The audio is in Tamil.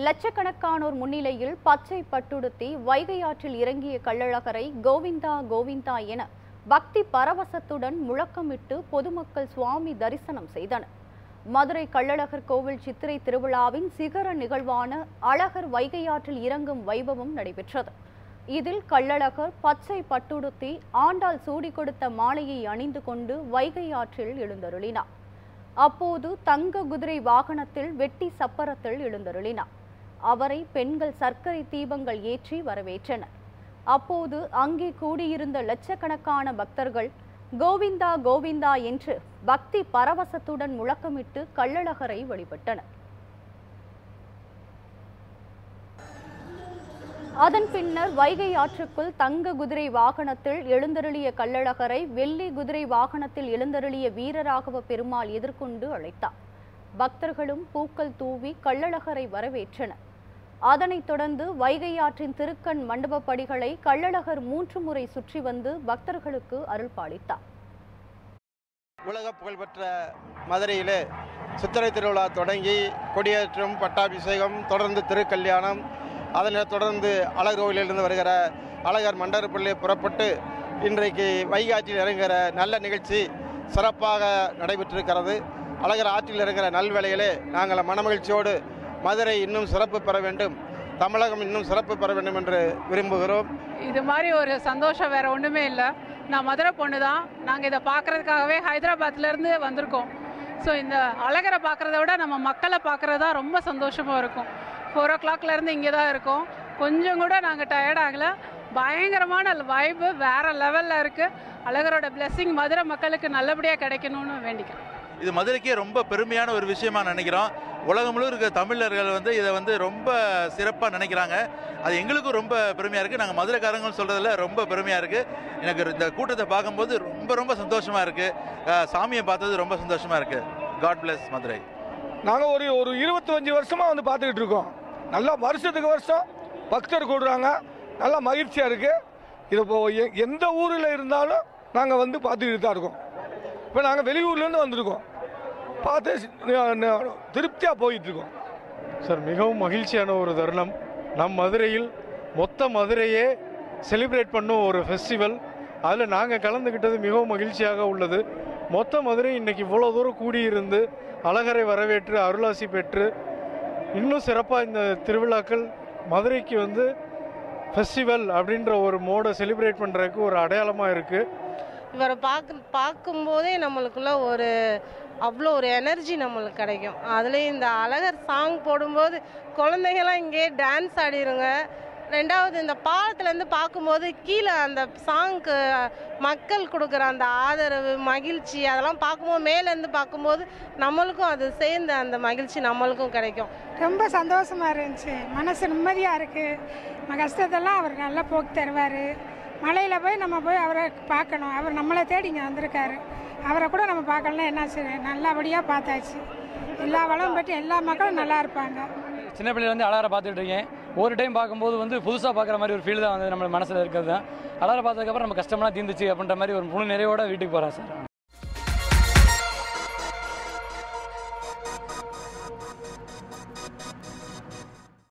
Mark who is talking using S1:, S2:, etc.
S1: லட்சக்கணக்கானோர் முன்னிலையில் பச்சை பட்டுடுத்தி வைகை ஆற்றில் இறங்கிய கள்ளழகரை கோவிந்தா கோவிந்தா என பக்தி பரவசத்துடன் முழக்கமிட்டு பொதுமக்கள் சுவாமி தரிசனம் செய்தனர். மதுரை கள்ளழகர் கோவில் சித்திரை திருவிழாவின் சிகர நிகழ்வான அழகர் வைகை ஆற்றில் இறங்கும் வைபவம் நடைபெற்றது. இதில் கள்ளழகர் பச்சை பட்டுடுத்தி ஆண்டாள் சூடி கொடுத்த மாலையை அணிந்து கொண்டு வைகை ஆற்றில் எழுந்தருளினார். அப்போது தங்க குதிரை வாகனத்தில் வெட்டி சப்பரத்தில் எழுந்தருளினார். அவரை பெண்கள் சர்க்கரை தீபங்கள் ஏற்றி வரவேற்றனர். அப்போது அங்கே கூடியிருந்த லட்சக்கணக்கான பக்தர்கள் கோவிந்தா கோவிந்தா என்று பக்தி பரவசத்துடன் முழக்கமிட்டு கள்ளழகரை வழிபட்டனர். அதன் பின்னர் வைகை ஆற்றுக்குள் தங்க குதிரை வாகனத்தில் எழுந்தருளிய கள்ளழகரை வெள்ளி குதிரை வாகனத்தில் எழுந்தருளிய வீரராகவ பெருமாள் எதிர்கொண்டு அழைத்தார். பக்தர்களும் பூக்கள் தூவி கள்ளழகரை வரவேற்றனர். அதனைத் தொடர்ந்து வைகை ஆற்றின் திருக்கண் மண்டப படிகளை கள்ளழகர் 3 முறை சுற்றி வந்து பக்தர்களுக்கு அருள் பாலித்தார்.
S2: உலக புகழ்பெற்ற மதுரையிலே சித்திரை திருவிழா தொடங்கி கொடியேற்றம், பட்டாபிஷேகம், தொடர்ந்து திருக்கல்யாணம், அதனைத் தொடர்ந்து அழகர் கோவிலிருந்து வருகிற அழகர் மண்டபப்பள்ளி புறப்பட்டு இன்றைக்கு வைகை ஆற்றில் இறங்குகிற நல்ல நிகழ்ச்சி சிறப்பாக நடைபெற்றிருக்கிறது. அழகர் ஆற்றில் இறங்குகிற நல்வேளையிலே நாங்கள் மனமகிழ்ச்சியோடு மதுரை இன்னும் சிறப்பு பெற வேண்டும், தமிழகம் இன்னும் சிறப்பு பெற வேண்டும் என்று விரும்புகிறோம்.
S3: இது மாதிரி ஒரு சந்தோஷம் வேற ஒன்றுமே இல்லை. நான் மதுரை பொண்ணு தான். நாங்கள் இதை பார்க்கறதுக்காகவே ஹைதராபாத்லேருந்து வந்திருக்கோம். ஸோ இந்த அழகரை பார்க்குறத விட நம்ம மக்களை பார்க்குறது தான் ரொம்ப சந்தோஷமாக இருக்கும். 4 o'clockலேருந்து இங்கே தான் இருக்கோம். கொஞ்சம் கூட நாங்கள் டயர்ட் ஆகலை. பயங்கரமான வைப்பு வேறு லெவலில் இருக்குது. அழகரோட பிளெஸிங் மதுரை மக்களுக்கு நல்லபடியாக கிடைக்கணும்னு வேண்டிக்கிறேன்.
S4: இது மதுரைக்கே ரொம்ப பெருமையான ஒரு விஷயமா நினைக்கிறோம். உலகம் முழுவதும் இருக்க தமிழர்கள் இதை ரொம்ப சிறப்பாக நினைக்கிறாங்க. அது எங்களுக்கும் ரொம்ப பெருமையாக இருக்குது. நாங்கள் மதுரைக்காரங்க சொல்கிறதுல ரொம்ப பெருமையாக இருக்குது. எனக்கு இந்த கூட்டத்தை பார்க்கும்போது ரொம்ப சந்தோஷமாக இருக்குது. சாமியை பார்த்தது ரொம்ப சந்தோஷமாக இருக்குது. God bless Madurai.
S5: நாங்கள் ஒரு 25 வருஷமாக பார்த்துக்கிட்டு இருக்கோம். நல்லா வருஷத்துக்கு வருஷம் பக்தர் கூடுறாங்க. நல்லா மகிழ்ச்சியாக இருக்குது. இது இப்போ எந்த ஊரில் இருந்தாலும் நாங்கள் பார்த்துக்கிட்டு தான் இருக்கோம். இப்போ நாங்கள் வெளியூர்லேருந்து வந்திருக்கோம். பார்த்து திருப்தியாக போயிட்டுருக்கோம்
S6: சார். மிகவும் மகிழ்ச்சியான ஒரு தருணம். நம் மதுரையில் மொத்த மதுரையே செலிப்ரேட் பண்ணும் ஒரு ஃபெஸ்டிவல். அதில் நாங்கள் கலந்துக்கிட்டது மிகவும் மகிழ்ச்சியாக உள்ளது. மொத்த மதுரை இன்றைக்கி இவ்வளோ தூரம் கூடியிருந்து அழகரை வரவேற்று அருளாசி பெற்று இன்னும் சிறப்பாக இந்த திருவிழாக்கள் மதுரைக்கு ஃபெஸ்டிவல் அப்படின்ற ஒரு மோடை செலிப்ரேட் பண்ணுறதுக்கு ஒரு அடையாளமாக இருக்குது.
S7: இவரை பார்க்கும்போதே நம்மளுக்குள்ள அவ்வளோ ஒரு எனர்ஜி நம்மளுக்கு கிடைக்கும். அதுலேயும் இந்த அழகர் சாங் போடும்போது குழந்தைங்களாம் இங்கே டான்ஸ் ஆடிடுங்க. ரெண்டாவது இந்த பாலத்துலேருந்து பார்க்கும்போது கீழே அந்த சாங்க்கு மக்கள் கொடுக்குற அந்த ஆதரவு, மகிழ்ச்சி அதெல்லாம் பார்க்கும்போது மேலேருந்து பார்க்கும்போது நம்மளுக்கும் அது சேர்ந்த அந்த மகிழ்ச்சி நம்மளுக்கும் கிடைக்கும்.
S8: ரொம்ப சந்தோஷமாக இருந்துச்சு. மனசு நிம்மதியாக இருக்குது. நம்ம கஷ்டத்தெல்லாம் அவர் நல்லா போக்கு தருவார். மலையில் போய் நம்ம போய் அவரை பார்க்கணும். அவர் நம்மளை தேடி இங்கே வந்திருக்காரு. அவரை கூட நம்ம பார்க்கலாம். என்ன சரி நல்லபடியாக பார்த்தாச்சு. எல்லா வளமும் பற்றி எல்லா மக்களும் நல்லா இருப்பாங்க.
S9: சின்ன பிள்ளையிலேருந்து அழகரை பார்த்துட்டு இருக்கேன். ஒரு டைம் பார்க்கும்போது புதுசாக பார்க்குற மாதிரி ஒரு ஃபீல் தான் நம்ம மனசில் இருக்கிறது தான். அழகரை பார்த்ததுக்கப்புறம் நம்ம கஷ்டமெல்லாம் தீர்ந்துச்சு அப்படின்ற மாதிரி ஒரு முழு நிறைவோட வீட்டுக்கு போகிறேன் சார்.